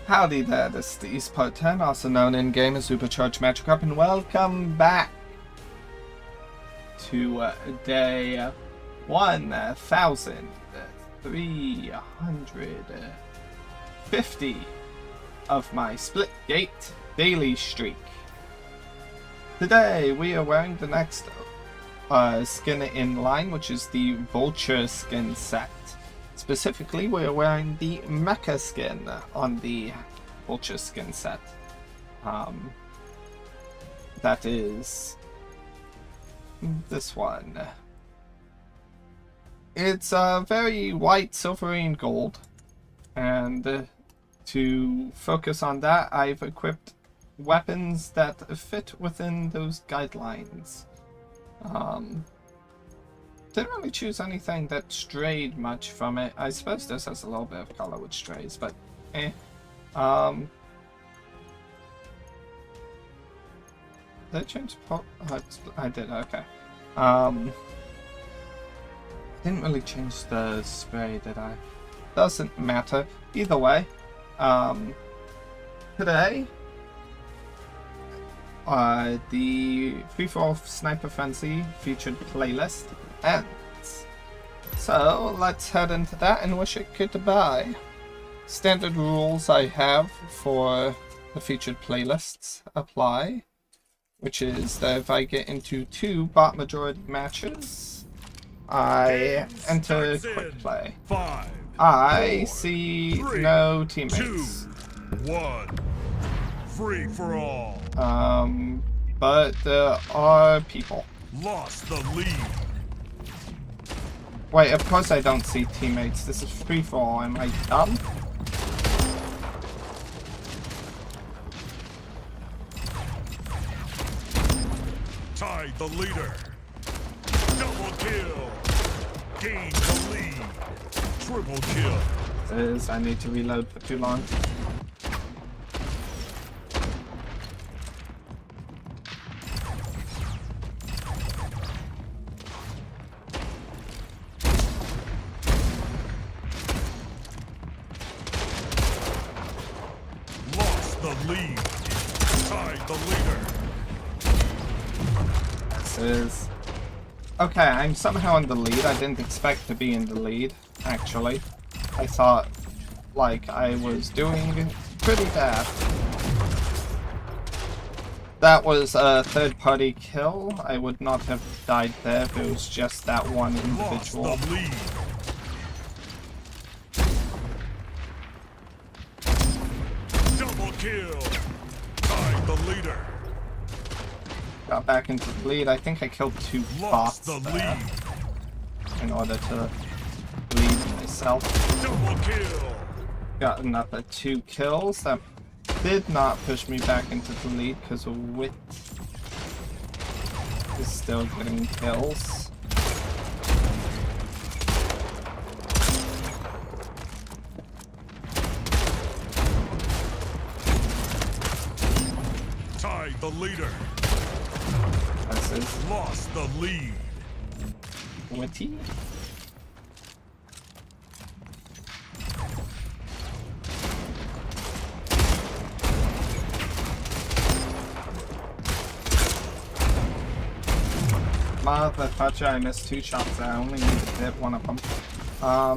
Howdy there, this is the East Part 10, also known in-game as UberchargedMagikarp, and welcome back to day 1350 of my Splitgate daily streak. Today we are wearing the next skin in line, which is the Vulture skin set. Specifically, we are wearing the Mecha skin on the Vulture skin set. That is this one. It's very white, silvery, and gold. And to focus on that, I've equipped weapons that fit within those guidelines. Didn't really choose anything that strayed much from it. I suppose this has a little bit of color which strays, but eh. Did I change I did, okay. Didn't really change the spray, did I? Doesn't matter. Either way, today, the free-for-all Sniper Frenzy featured playlist ends. So let's head into that and wish it goodbye. Standard rules I have for the featured playlists apply, which is that if I get into 2 bot majority matches, I enter quick play. 5, I 4, see 3, no teammates. 2, 1. Free for all. But there are people. Lost the lead. Wait, of course I don't see teammates. This is free for all. Am I dumb? Tied the leader. Double kill. Gain the lead. Triple kill. I need to reload for too long. Lost the lead. Tied the leader. This is... Okay, I'm somehow in the lead. I didn't expect to be in the lead, actually. I thought, like, I was doing pretty bad. That was a third-party kill. I would not have died there if it was just that one individual. Lost the lead. Double kill. Tied the leader. Got back into the lead. I think I killed 2 Lost bots the there lead. in order to lead myself. Double kill. Got another 2 kills. That did not push me back into the lead because Wit is still getting kills. Tied the leader. This is Lost the lead. Witty. Motherfucker, I missed 2 shots there. I only needed to hit one of them.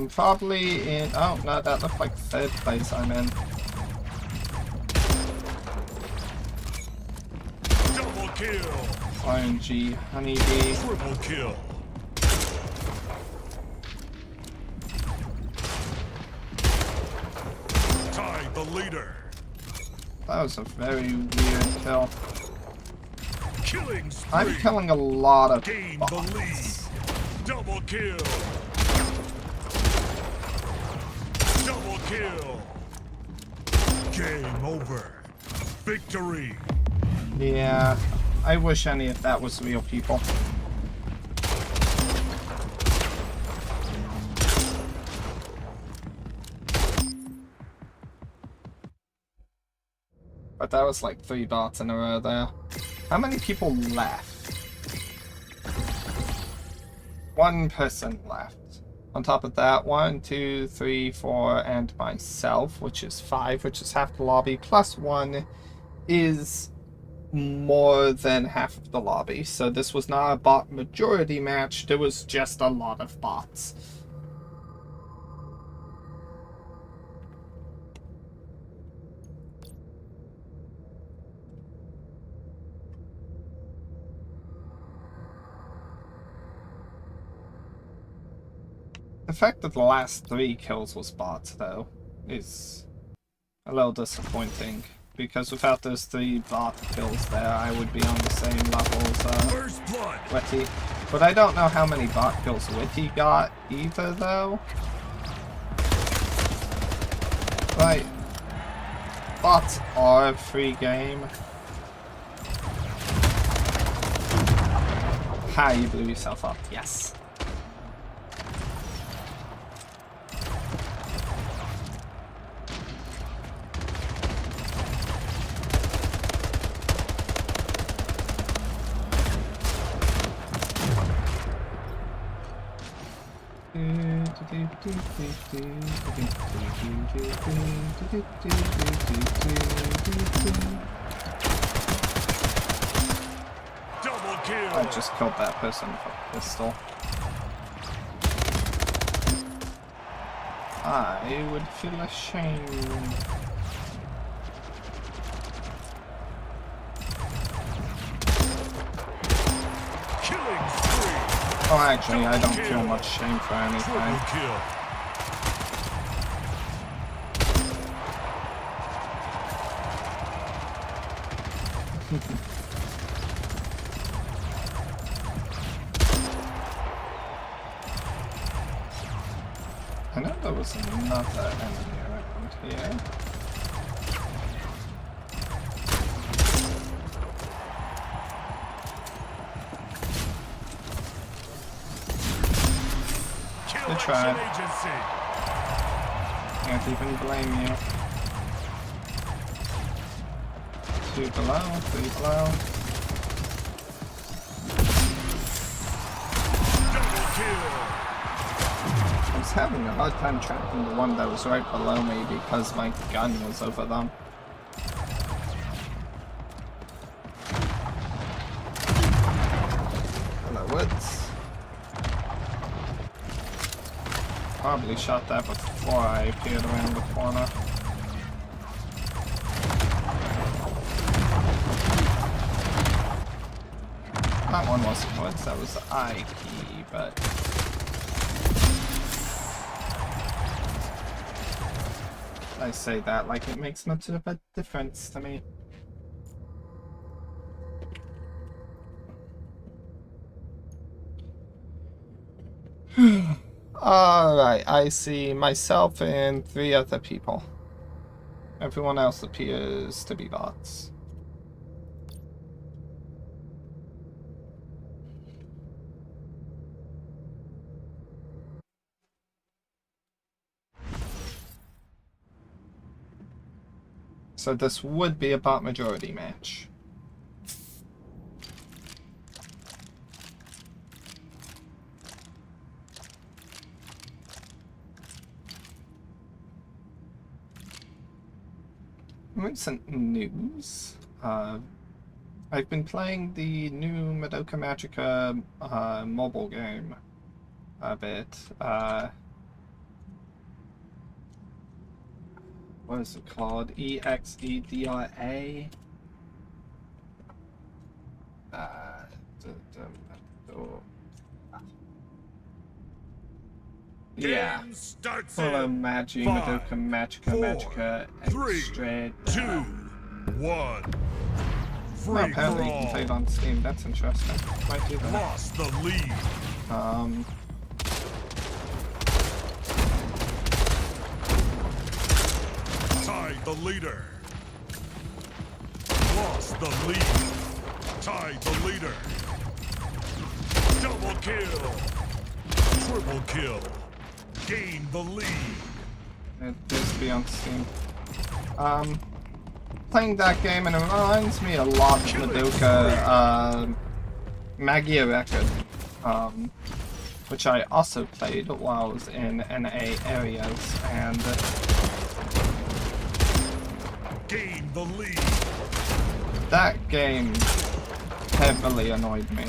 Probably in... Oh, no, that looked like 3rd place I'm in. Double kill. RNG, honeybee. Triple kill. Tied the leader. That was a very weird kill. Killing spree. I'm killing a lot of Gain the bots. lead. Double kill. Double kill. Game over. Victory. Yeah, I wish any of that was real people. But that was like 3 bots in a row there. How many people left? 1 person left. On top of that, 1, 2, 3, 4, and myself, which is 5, which is half the lobby, plus 1 is more than half of the lobby. So this was not a bot majority match, there was just a lot of bots. The fact that the last 3 kills was bots, though, is a little disappointing. Because without those 3 bot kills there, I would be on the same level as Wetty. But I don't know how many bot kills Witty got either, though. Right. Bots are a free game. Ha, you blew yourself up. Yes. Double kill. I just killed that person with a pistol. I would feel ashamed. Killing spree. Oh, actually, I don't feel much shame for anything. Triple kill. I know there was another enemy around here. Good try. Can't even blame you. 2 below, 3 below. Double kill. I was having a hard time tracking the one that was right below me because my gun was over them. Hello, Woods. Probably shot that before I appeared around the corner. That one wasn't Woods, that was the I key, but... I say that like it makes much of a difference to me. Alright, I see myself and 3 other people. Everyone else appears to be bots. So this would be a bot majority match. Recent news. I've been playing the new Madoka Magica mobile game a bit. What is it called? EXEDRA? Yeah. Follow Magi, Madoka Magica, Magica, Extra. 2, 1. Free Well, apparently you can play for it all. on Steam. That's interesting. Might do that. Lost the lead. Tied the leader. Lost the lead. Tied the leader. Double kill. Triple kill. Gain the lead. It is be on Steam. Playing that game and it reminds me a lot of Madoka Magikarp. which I also played while I was in NA areas, and Gain the lead. that game heavily annoyed me.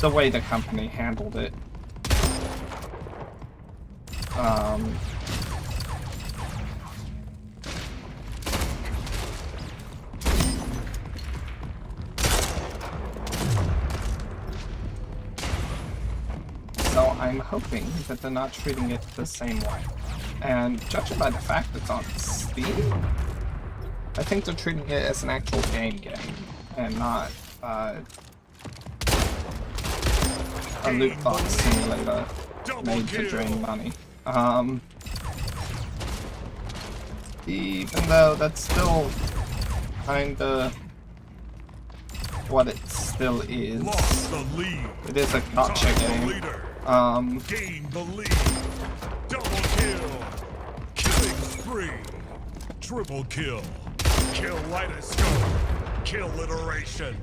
The way the company handled it. So I'm hoping that they're not treating it the same way. And judging by the fact it's on Steam, I think they're treating it as an actual game and not a loot box simulator made to drain money. Even though that's still kinda what it still is. Lost the lead. It is a gotcha game. Gain the lead. Double kill. Killing spree. Triple kill. Kaleidoscope. Kill iteration.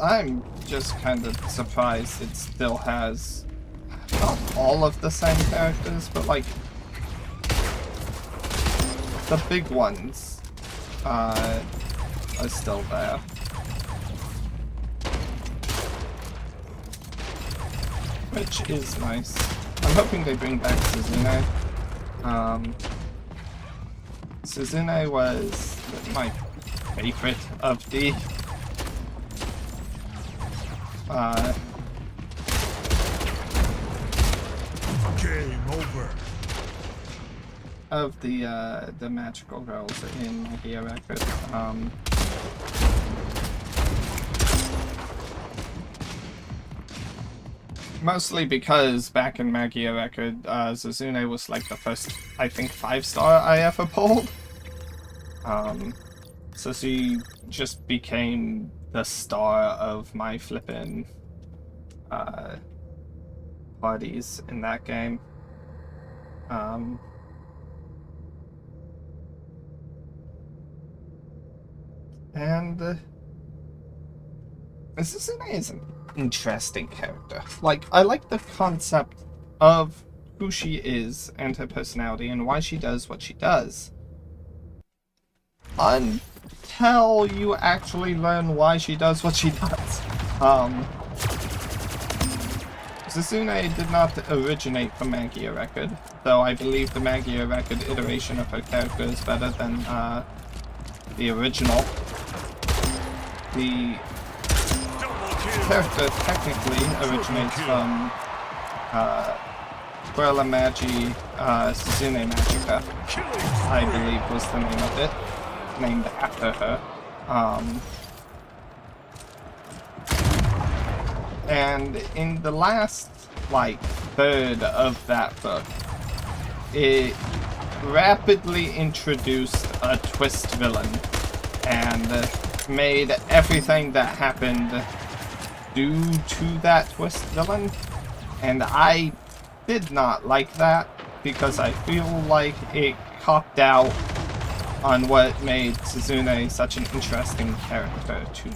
I'm just kind of surprised it still has not all of the same characters, but like the big ones are still there. Which is nice. I'm hoping they bring back Suzune. Suzune was my favorite of the Game over. Of the magical girls in Magikarp. Mostly because back in Magikarp, Suzune was like the first, I think, 5-star I ever pulled. So she just became the star of my flippin' parties in that game. Suzune is an interesting character. Like, I like the concept of who she is and her personality and why she does what she does. Until you actually learn why she does what she does. Suzune did not originate from Magikarp, though I believe the Magikarp iteration of her character is better than the original. The character technically originates from Guerrilla Magi Suzune Magikarp, I believe was the name of it, named after her. And in the last, like, third of that book, it rapidly introduced a twist villain and made everything that happened due to that twist villain. And I did not like that because I feel like it copped out on what made Suzune such an interesting character to me.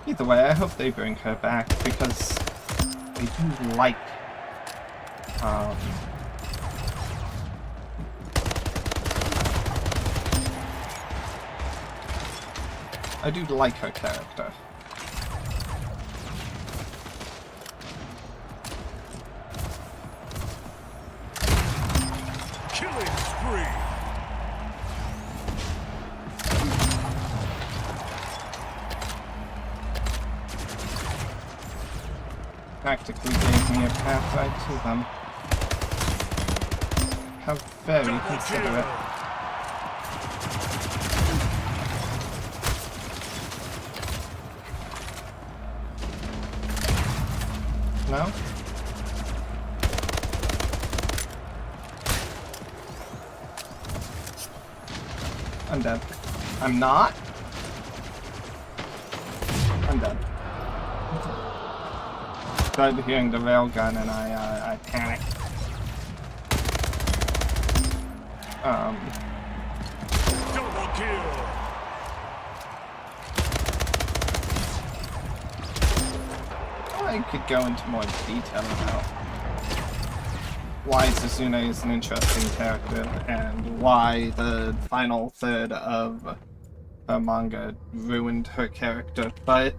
Either way, I hope they bring her back because I do like her character. Killing spree. Practically gave me a path right to them. How very considerate. No? I'm dead. I'm not. I'm dead. Started hearing the railgun and I panicked. Double kill. I could go into more detail about why Sasune is an interesting character and why the final third of her manga ruined her character, but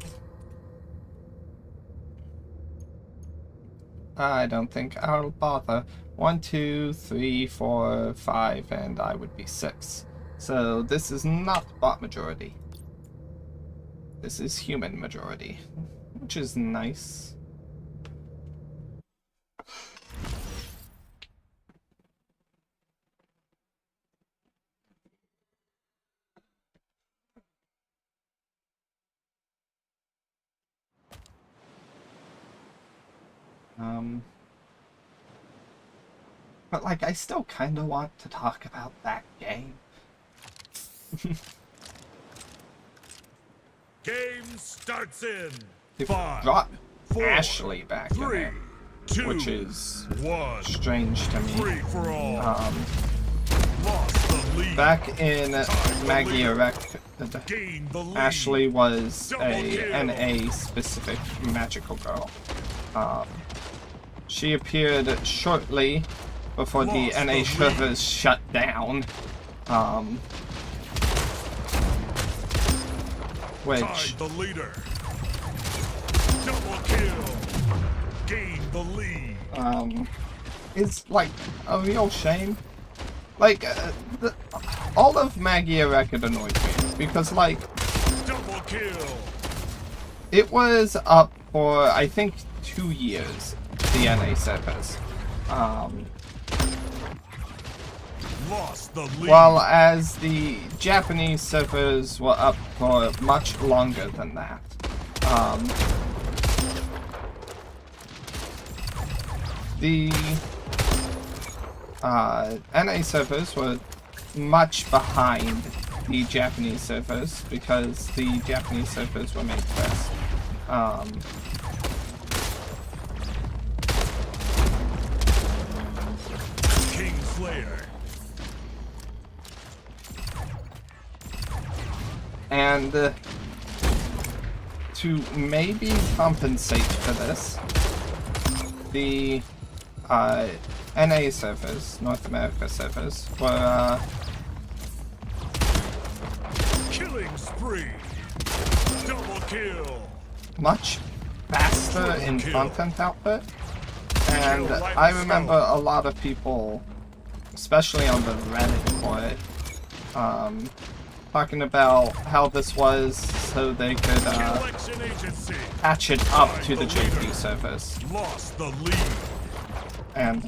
I don't think I'll bother. 1, 2, 3, 4, 5, and I would be 6. So this is not bot majority. This is human majority, which is nice. But like, I still kind of want to talk about that game. Game starts in They 5, brought 4, Ashley back in 3, it, 2, which is 1. strange to me. Free for all. Lost the lead. Back in Magikarp, Gain the lead. Ashley was Double a kill. NA specific magical girl. She appeared shortly before the Lost NA the servers shut down. Which Tied the leader. Double kill. Gain the lead. is like a real shame. Like all of Magikarp annoyed me because like Double kill. it was up for I think 2 years, the NA servers. Lost the lead. While as the Japanese servers were up for much longer than that. The NA servers were much behind the Japanese servers because the Japanese servers were made first. King Slayer. And to maybe compensate for this, the NA servers, North America servers, were Killing spree. Double kill. much faster in content output. And I remember a lot of people, especially on the Reddit for it, talking about how this was so they could Election agency. patch it up to the JP servers. Lost the lead. And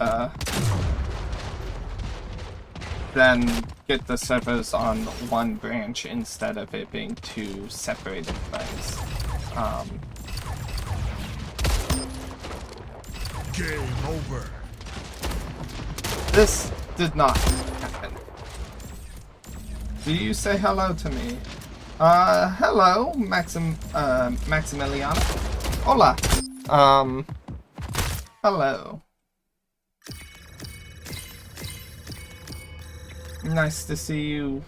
then get the servers on one branch instead of it being 2 separated things. Game over. This did not happen. Do you say hello to me? Hello, Maximiliano. Hola. Hello. Nice to see you,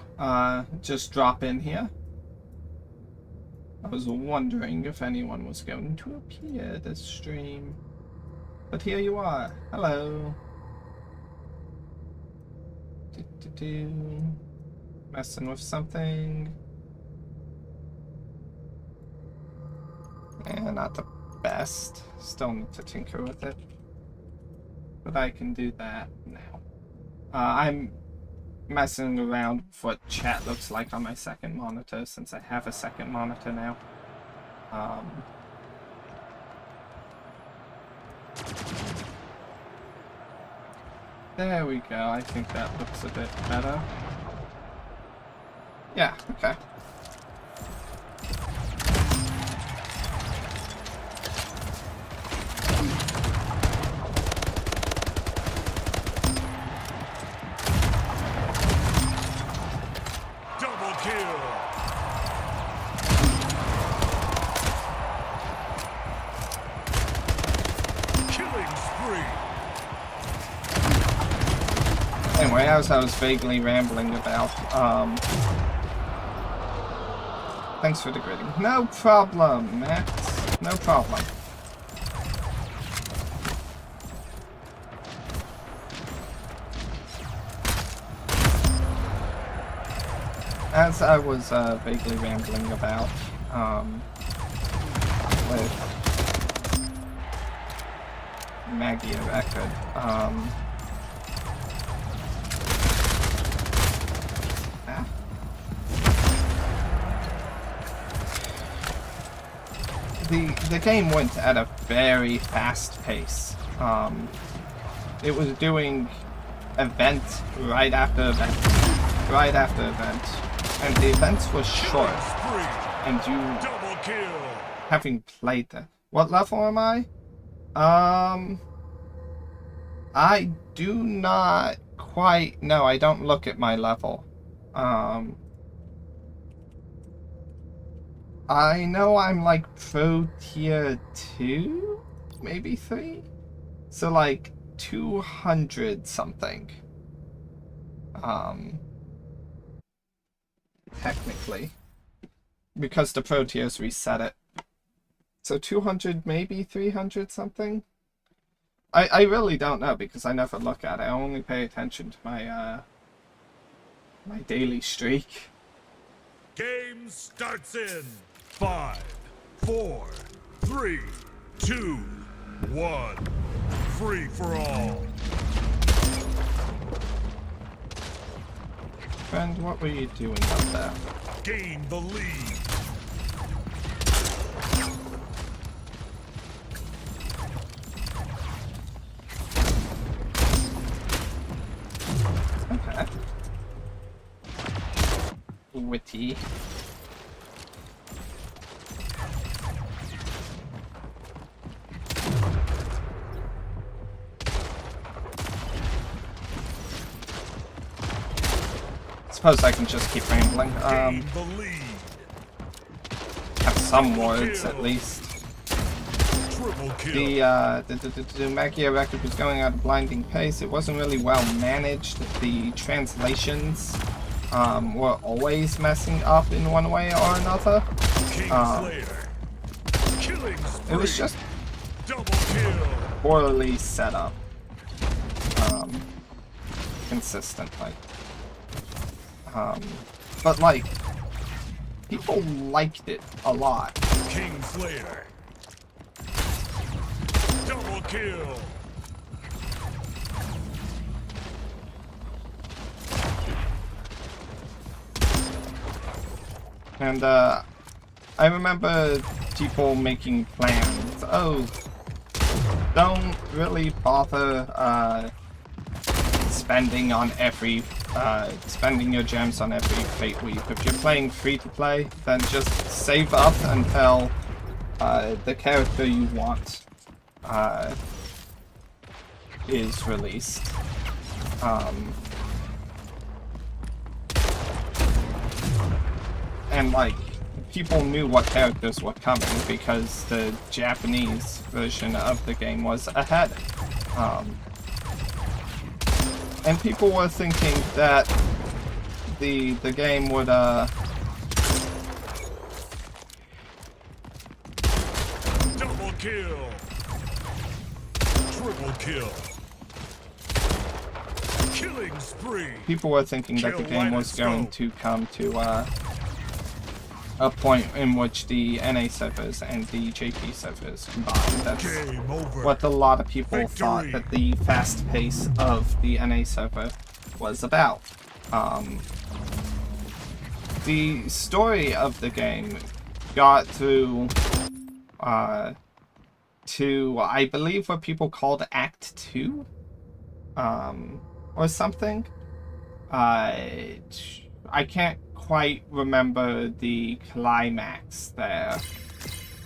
just drop in here. I was wondering if anyone was going to appear this stream. But here you are. Hello. Messing with something. Yeah, not the best. Still need to tinker with it. But I can do that now. I'm messing around with what chat looks like on my second monitor since I have a second monitor now. There we go. I think that looks a bit better. Yeah, okay. spree. Anyway, as I was vaguely rambling about, thanks for the greeting. No problem, Max. No problem. As I was vaguely rambling about, with Magikarp, the game went at a very fast pace. It was doing event right after event, right after event, and the events were short. And you, having played that, what level am I? I do not quite know. I don't look at my level. I know I'm like pro tier 2, maybe 3? So like 200 something. Technically. Because the pro tiers reset it. So 200, maybe 300 something? I really don't know because I never look at it. I only pay attention to my, my daily streak. Game starts in 5, 4, 3, 2, 1. Free for all. Friend, what were you doing up there? Gain the lead. Okay. Witty. Suppose I can just keep rambling. Have some words at least. The Magikarp was going at a blinding pace. It wasn't really well managed. The translations were always messing up in one way or another. It was just poorly set up consistently. But like, people liked it a lot. King Slayer. Double kill. And I remember people making plans. Oh, don't really bother spending on every spending your gems on every Fate Week. If you're playing free to play, then just save up until the character you want is released. And like, people knew what characters were coming because the Japanese version of the game was ahead. And people were thinking that the game would double kill. Triple kill. Killing spree. People were thinking that the game was going to come to a point in which the NA servers and the JP servers combined. That's what a lot of people thought that the fast pace of the NA server was about. The story of the game got to I believe what people called Act 2 or something. I can't quite remember the climax there,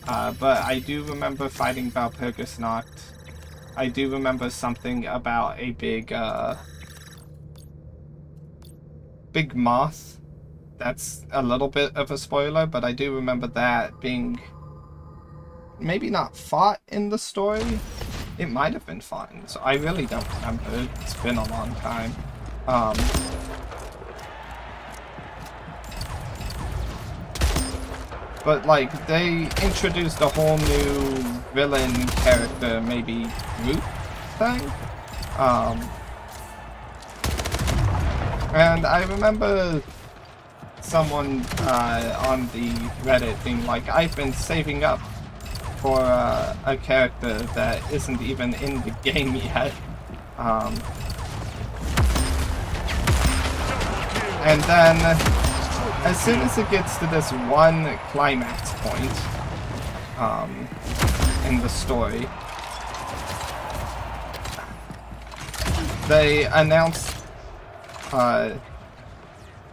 but I do remember fighting Valpurgis Nacht. I do remember something about a big moth. That's a little bit of a spoiler, but I do remember that being maybe not fought in the story, It might have been fine, so I really don't remember. It's been a long time. But, like, they introduced a whole new villain character, maybe group thing? And I remember someone on the Reddit being like, I've been saving up for a character that isn't even in the game yet. And then, as soon as it gets to this one climax point in the story, they announced,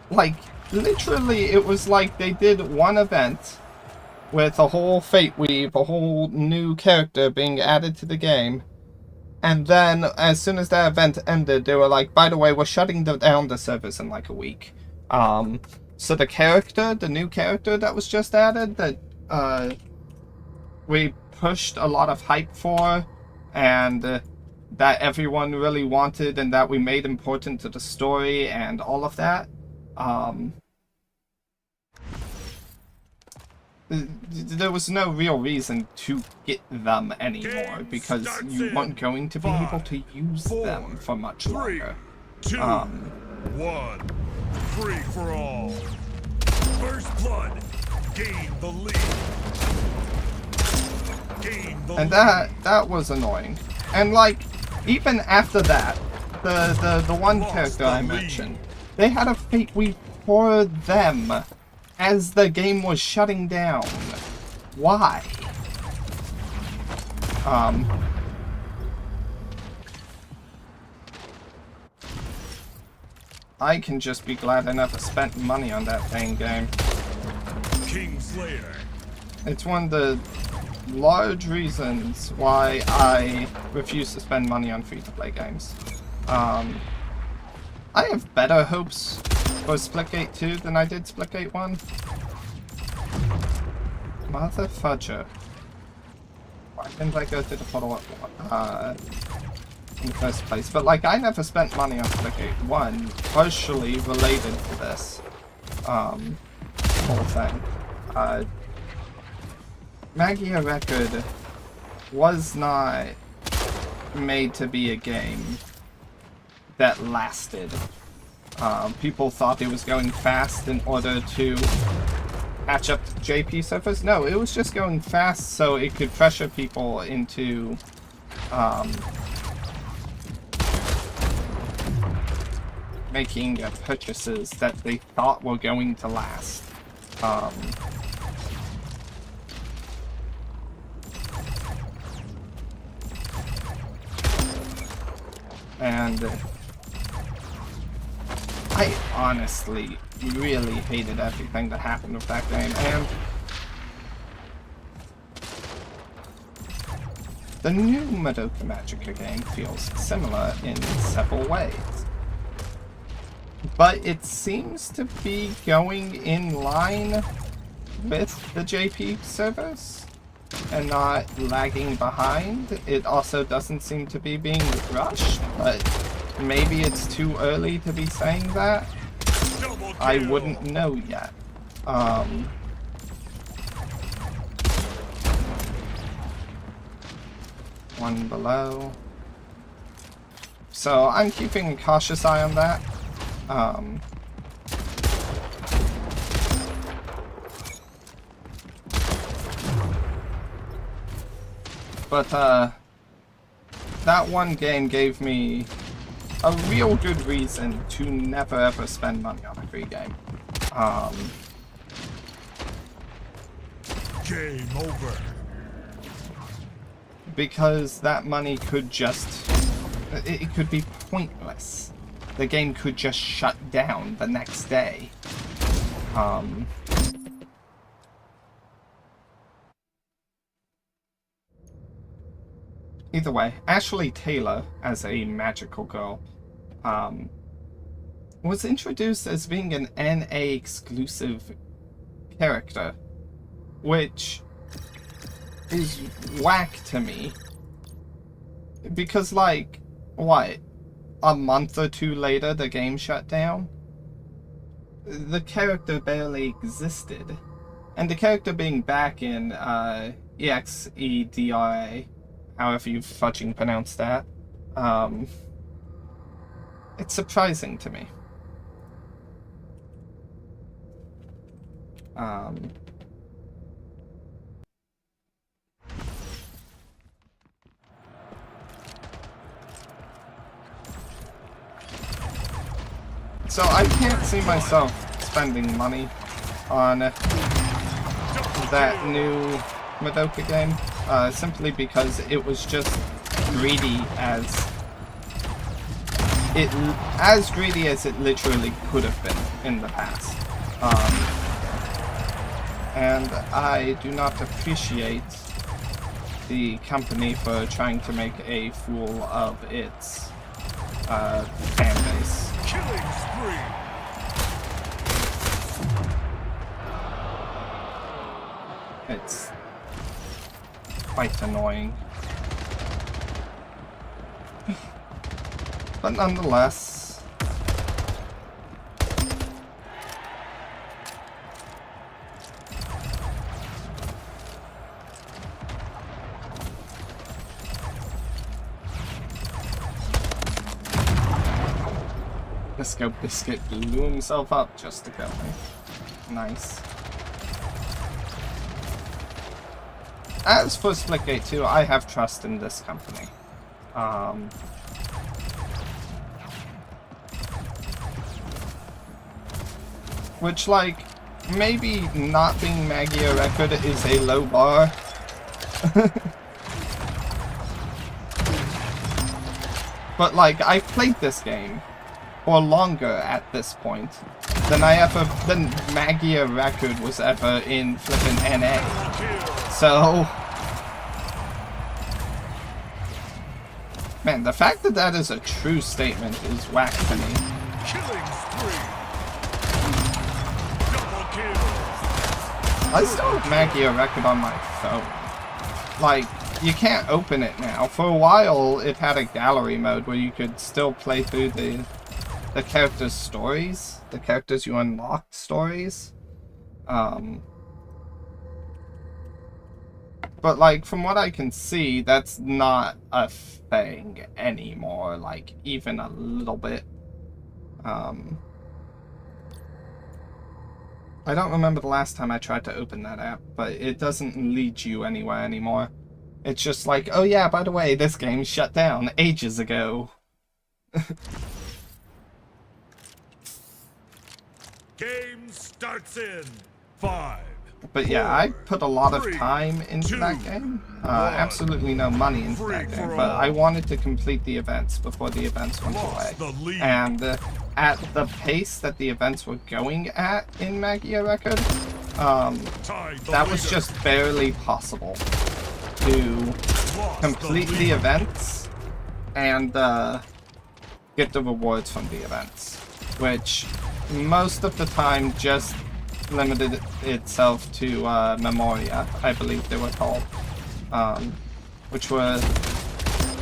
like, literally it was like they did one event with a whole Fate Weave, a whole new character being added to the game, and then as soon as that event ended, they were like, by the way, we're shutting down the servers in like a week. So the character, the new character that was just added, that we pushed a lot of hype for, and that everyone really wanted, and that we made important to the story and all of that, there was no real reason to get them anymore, because you weren't going to be able to use them for much longer. 3, 2, 1. Free for all. First blood. Gain the lead. And that was annoying. And like, even after that, the one character I mentioned, they had a Fate Week for them as the game was shutting down. Why? I can just be glad I never spent money on that dang game. Kingslayer. It's one of the large reasons why I refuse to spend money on free-to-play games. I have better hopes for Splitgate 2 than I did Splitgate 1. Mother fudger. Why didn't I go through the portal in the first place? But like, I never spent money on Splitgate 1, partially related to this whole thing. Magikarp was not made to be a game that lasted. People thought it was going fast in order to catch up to JP servers. No, it was just going fast so it could pressure people into making purchases that they thought were going to last. And I honestly really hated everything that happened with that game, and the new UberchargedMagikarp game feels similar in several ways. But it seems to be going in line with the JP servers and not lagging behind. It also doesn't seem to be being rushed, but maybe it's too early to be saying that. I wouldn't know yet. One below. So I'm keeping a cautious eye on that. But that one game gave me a real good reason to never ever spend money on a free game. Game over. Because that money could just... it could be pointless. The game could just shut down the next day. Either way, Ashley Taylor, as a magical girl, was introduced as being an NA exclusive character, which is whack to me, Because, like, what? A month or two later, the game shut down? The character barely existed. And the character being back in EXEDRA, however you fudging pronounce that, it's surprising to me. So I can't see myself spending money on that new Madoka game, simply because it was just greedy as it literally could have been in the past. And I do not appreciate the company for trying to make a fool of its fan base. Killing spree. It's quite annoying. But nonetheless, Disco Biscuit blew himself up just to kill me. Nice. As for Splitgate 2, I have trust in this company. Which, like, maybe not being Magia Record is a low bar. But, like, I've played this game for longer at this point than Magia Record was ever in flippin' NA. So, man, the fact that that is a true statement is whack to me. Killing spree. Double kill. I still have Magia Record on my phone. Like, you can't open it now. For a while, it had a gallery mode where you could still play through the characters' stories, the characters you unlocked stories. But, like, from what I can see, that's not a thing anymore, like, even a little bit. I don't remember the last time I tried to open that app, but it doesn't lead you anywhere anymore. It's just like, oh yeah, by the way, this game shut down ages ago. Game starts in 5. But yeah, I put a lot of time into that game. Absolutely no money into that game, but I wanted to complete the events before the events went away. And at the pace that the events were going at in Magia Record, that was just barely possible to complete the events and get the rewards from the events, which most of the time just limited itself to Memoria, I believe they were called, which were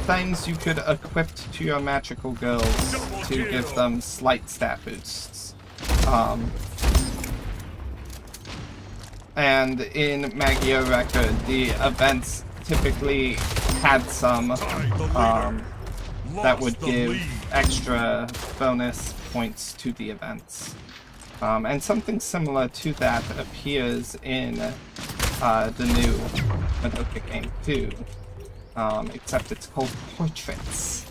things you could equip to your magical girls to give them slight stat boosts. And in Magia Record, the events typically had some that would give extra bonus points to the events. And something similar to that appears in the new Madoka game too, except it's called Portraits.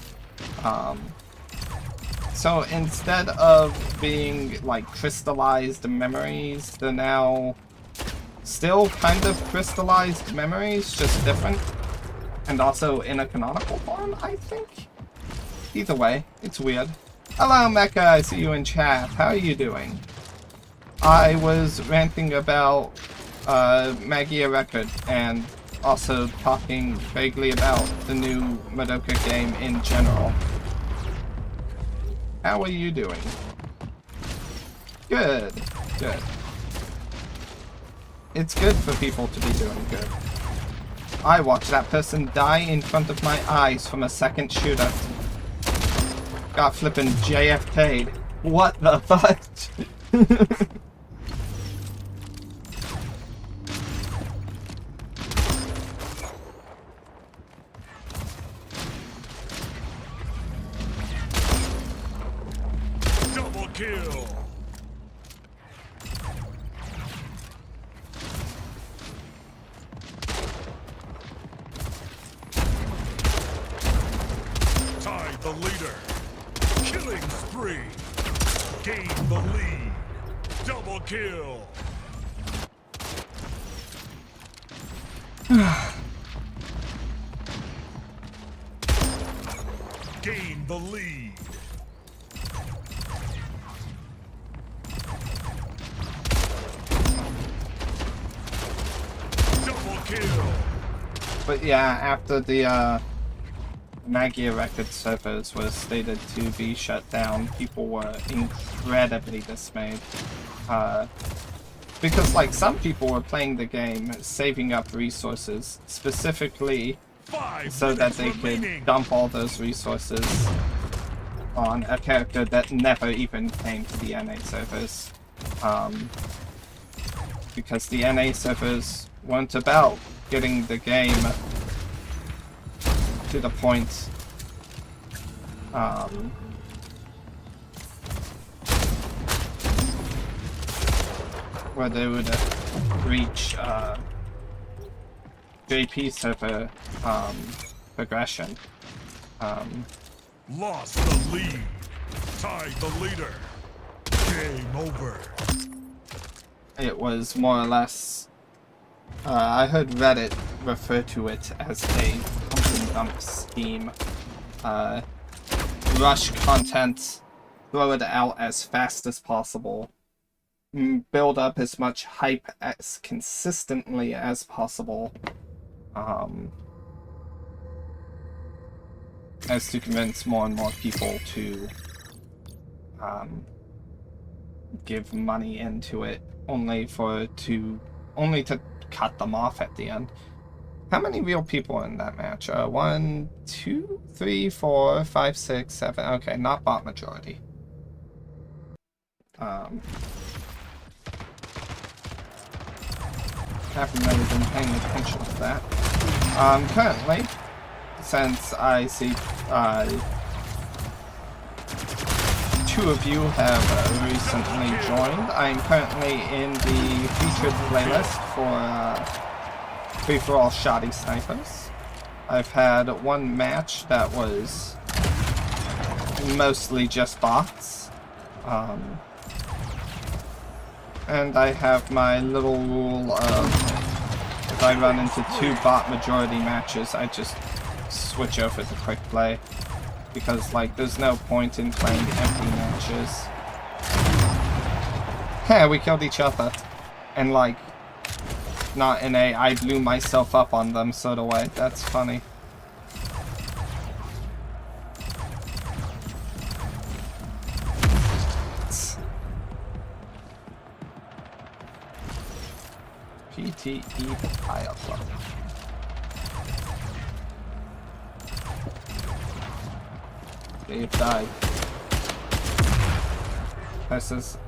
So instead of being like crystallized memories, they're now still kind of crystallized memories, just different. And also in a canonical form, I think? Either way, it's weird. Hello Mecha, I see you in chat. How are you doing? I was ranting about Magia Record and also talking vaguely about the new Madoka game in general. How are you doing? Good, good. It's good for people to be doing good. I watched that person die in front of my eyes from a second shooter. Got flippin' JFK'd. What the fuck? Double kill. Tied the leader. Killing spree. Gain the lead. Double kill. Gain the lead. Double kill. But yeah, after the Magikarp servers were stated to be shut down, people were incredibly dismayed. Because like some people were playing the game, saving up resources, specifically so that they could dump all those resources on a character that never even came to the NA servers. Because the NA servers weren't about getting the game to the point where they would reach JP server progression. Lost the lead. Tied the leader. Game over. It was more or less. I heard Reddit refer to it as a pump and dump scheme. Rush content, throw it out as fast as possible, build up as much hype as consistently as possible, as to convince more and more people to give money into it, only to cut them off at the end. How many real people are in that match? 1, 2, 3, 4, 5, 6, 7. Okay, not bot majority. Haven't really been paying attention to that. Currently, since I see 2 of you have recently joined, I'm currently in the featured playlist for free-for-all shoddy snipers. I've had one match that was mostly just bots. And I have my little rule of if I run into 2 bot majority matches, I just switch over to quick play. Because, like, there's no point in playing empty matches. Hey, we killed each other. And, like, not in a I blew myself up on them sort of way. That's funny. PTE pile club. Dave died.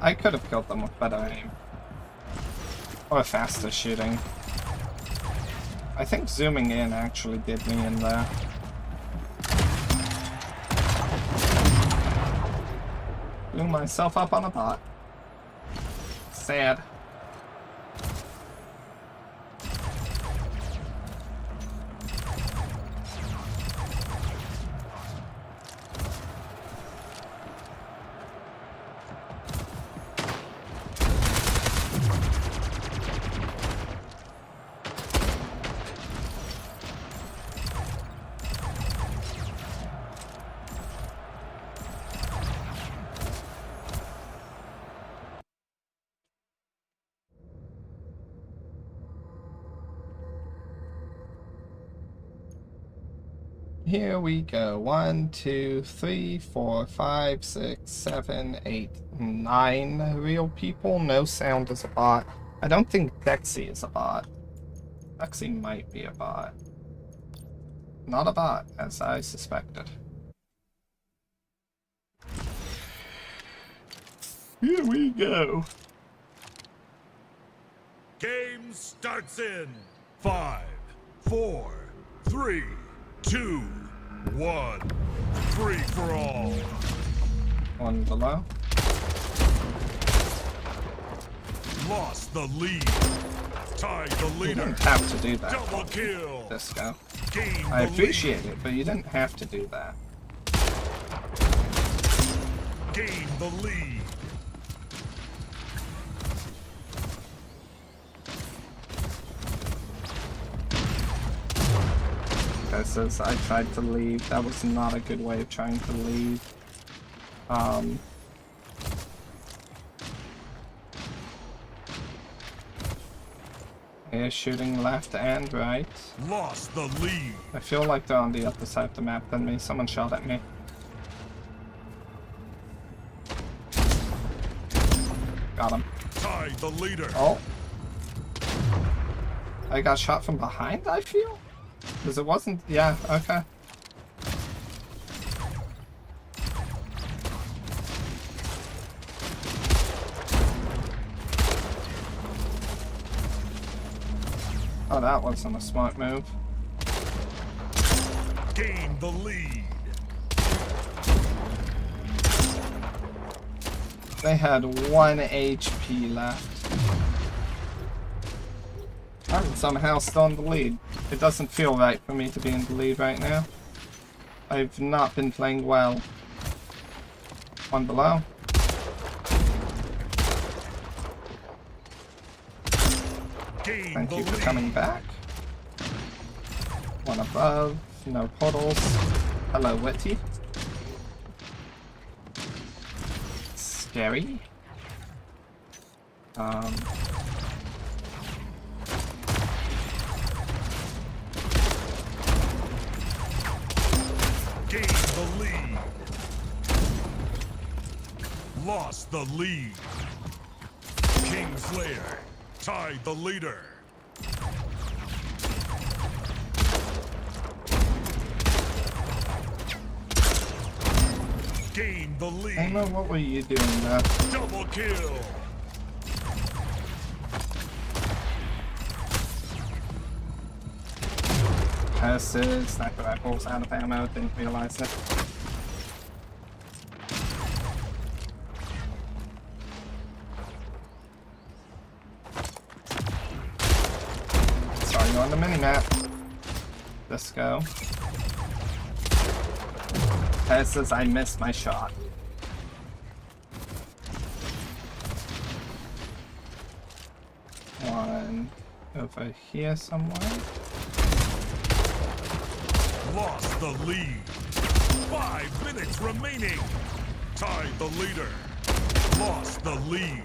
I could have killed them with better aim. Or faster shooting. I think zooming in actually did me in there. Blew myself up on a bot. Sad. Here we go. 1, 2, 3, 4, 5, 6, 7, 8, 9 real people. No sound is a bot. I don't think Dexy is a bot. Lexi might be a bot. Not a bot, as I suspected. Here we go. Game starts in 5, 4, 3, 2, 1. Free for all. One below. Lost the lead. Tied the You leader. didn't have to do that. Double kill. Disco. Gain I the appreciate it, but you didn't have to do that. lead. Gain the lead. This is, I tried to leave. That was not a good way of trying to leave. They're shooting left and right. Lost the lead. I feel like they're on the other side of the map than me. Someone shot at me. Got him. Tied the leader. Oh. I got shot from behind, I feel? Because it wasn't... Yeah, okay. Oh, that wasn't a smart move. Gain the lead. They had 1 HP left. I'm somehow still in the lead. It doesn't feel right for me to be in the lead right now. I've not been playing well. One below. Gain Thank the you for lead. coming back. One above. No portals. Hello, Witty. Scary. Gain the lead. Lost the lead. Kingslayer tied the leader. Gain the lead. Emma, what were you doing there? Double kill. Curses, sniper rifles out of ammo, didn't realize it. Sorry, you're on the minimap. Disco. Curses, I missed my shot. One over here somewhere. Lost the lead. 5 minutes remaining. Tied the leader. Lost the lead.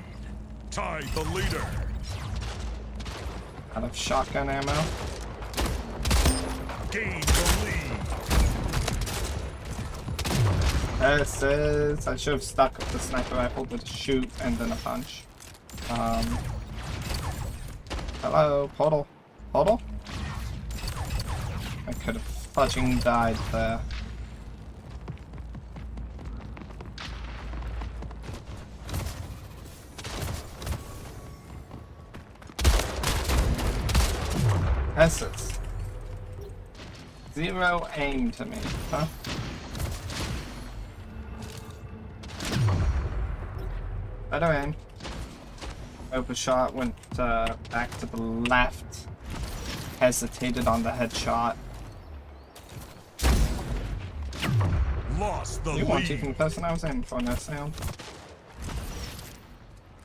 Tied the leader. Out of shotgun ammo. Gained the lead. This is... I should have stuck with the sniper rifle with a shoot and then a punch. Hello, portal. Portal? I could have fudging died there. Essence. Zero aim to me, huh? Better aim. Overshot, went back to the left. Hesitated on the headshot. Lost the You weren't lead. even the person I was aiming for, no sound.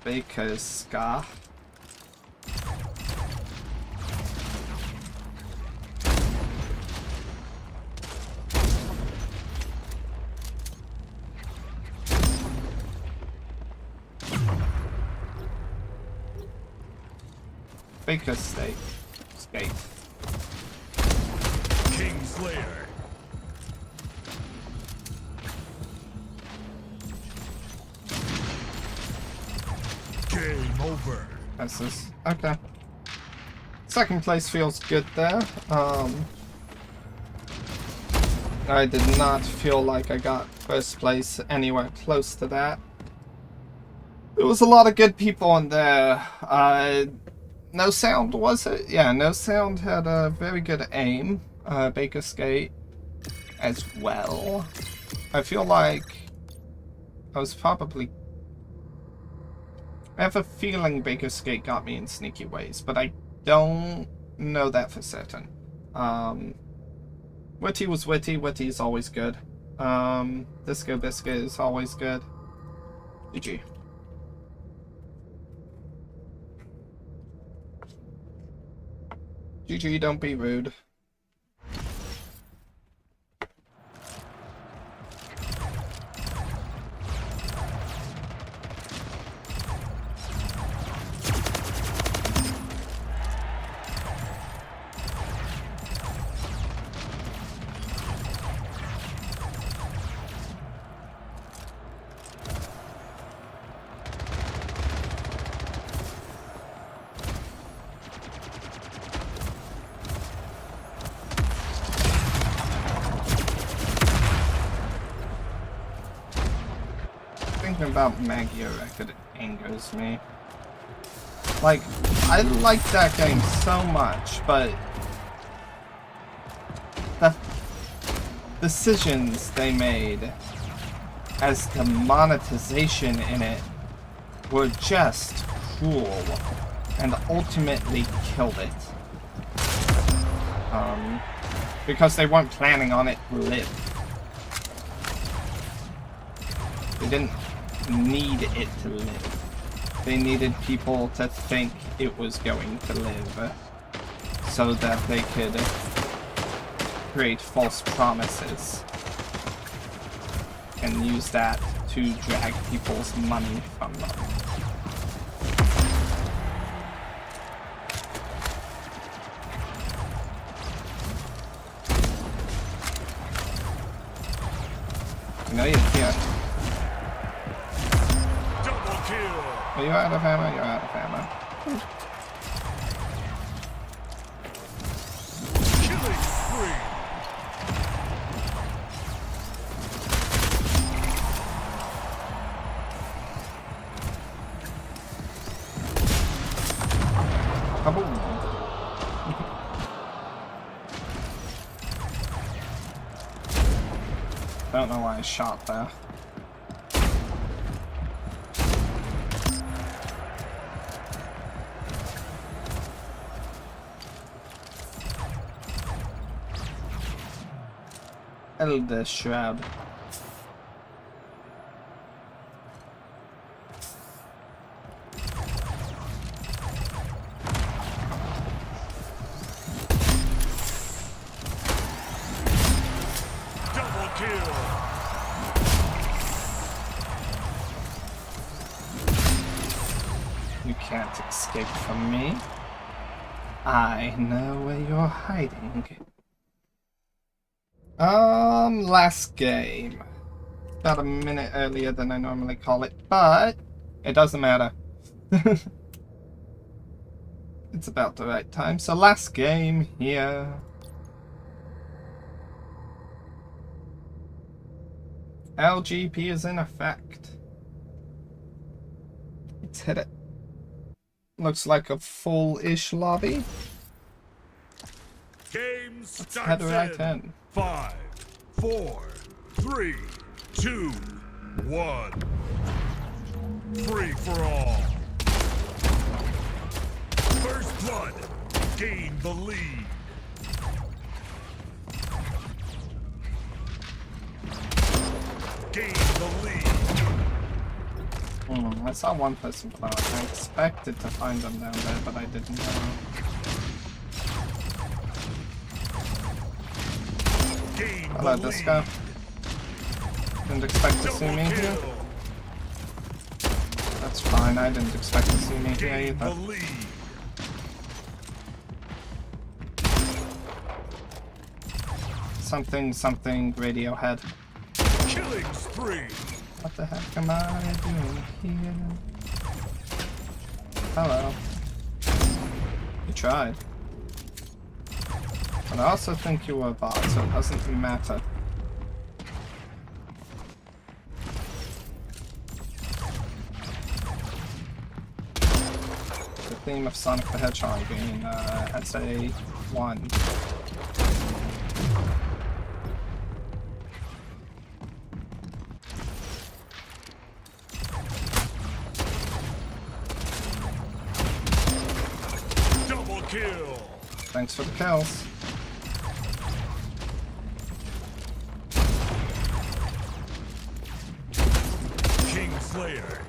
Baker's Scar. Baker's Steak. Skate. Kingslayer. Game over. This is okay. Second place feels good there. I did not feel like I got first place anywhere close to that. There was a lot of good people in there. No Sound, was it? Yeah, No Sound had a very good aim. Bakerskate as well. I feel like I was probably... I have a feeling Bakerskate got me in sneaky ways, but I don't know that for certain. Witty was witty. Witty is always good. Disco Biscuit is always good. GG. GG, don't be rude. About Magikarp, it angers me. Like, I like that game so much, but the decisions they made as the monetization in it were just cruel and ultimately killed it. Because they weren't planning on it to live. They didn't need it to live. They needed people to think it was going to live so that they could create false promises and use that to drag people's money from them. I know you're here. Are you out of ammo? You're out of ammo. Killing spree. Kaboom. Don't know why I shot there. Elder Shroud. Double kill. You can't escape from me. I know where you're hiding. Last game. About a minute earlier than I normally call it, but it doesn't matter. It's about the right time. So last game here. LGP is in effect. Let's hit it. Looks like a full-ish lobby. Game Let's starts head right in in. 5, 4, 3, 2, 1. Free for all. First blood. Gain the lead. Gain the lead. I saw one person come out. I expected to find them down there, but I didn't know. Gain Hello, the Disco. lead. Didn't expect to see me here. That's fine, I didn't expect to see me here Gain the either. lead. Something, Radiohead. Killing spree. What the heck am I doing here? Hello. You tried. And I also think you were a bot, so it doesn't matter. The theme of Sonic the Hedgehog being SA1. Double kill. Thanks for the kills. King Slayer.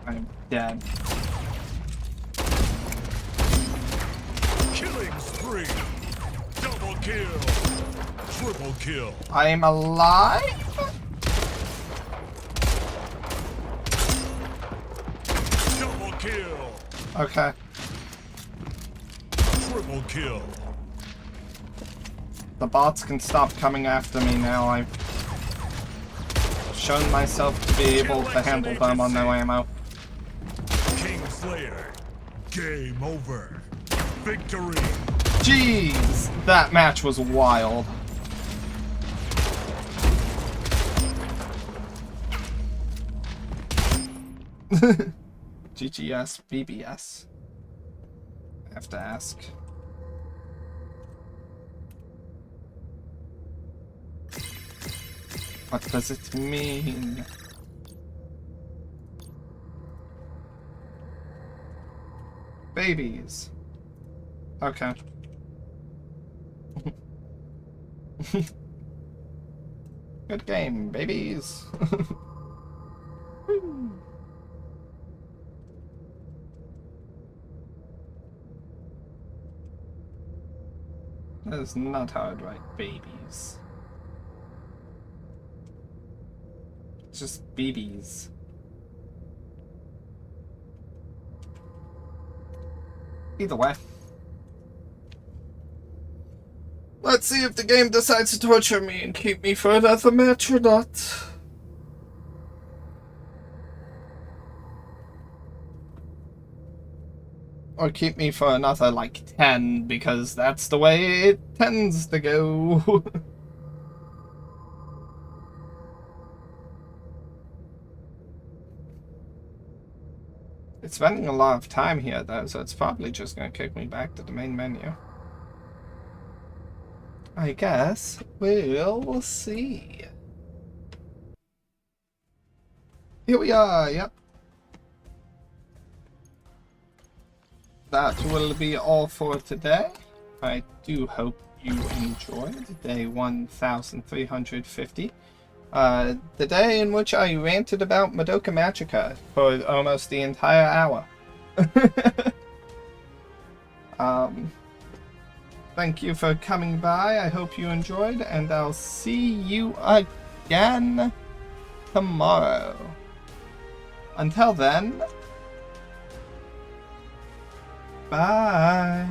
I'm dead. Killing spree. Double kill. Triple kill. I'm alive? Double kill. Okay. Triple kill. The bots can stop coming after me now. I've shown myself to be able to handle them on no ammo. King Slayer. Game over. Victory. Jeez! That match was wild. GGS, BBS. I have to ask. What does it mean? Babies. Okay. Good game, babies. That is not how I'd write babies. It's just BBs. Either way. Let's see if the game decides to torture me and keep me for another match or not. Or keep me for another, like, 10, because that's the way it tends to go. It's spending a lot of time here, though, so it's probably just gonna kick me back to the main menu. I guess we'll see. Here we are, yep. That will be all for today. I do hope you enjoyed day 1350. The day in which I ranted about Madoka Magica for almost the entire hour. Thank you for coming by. I hope you enjoyed, and I'll see you again tomorrow. Until then, bye.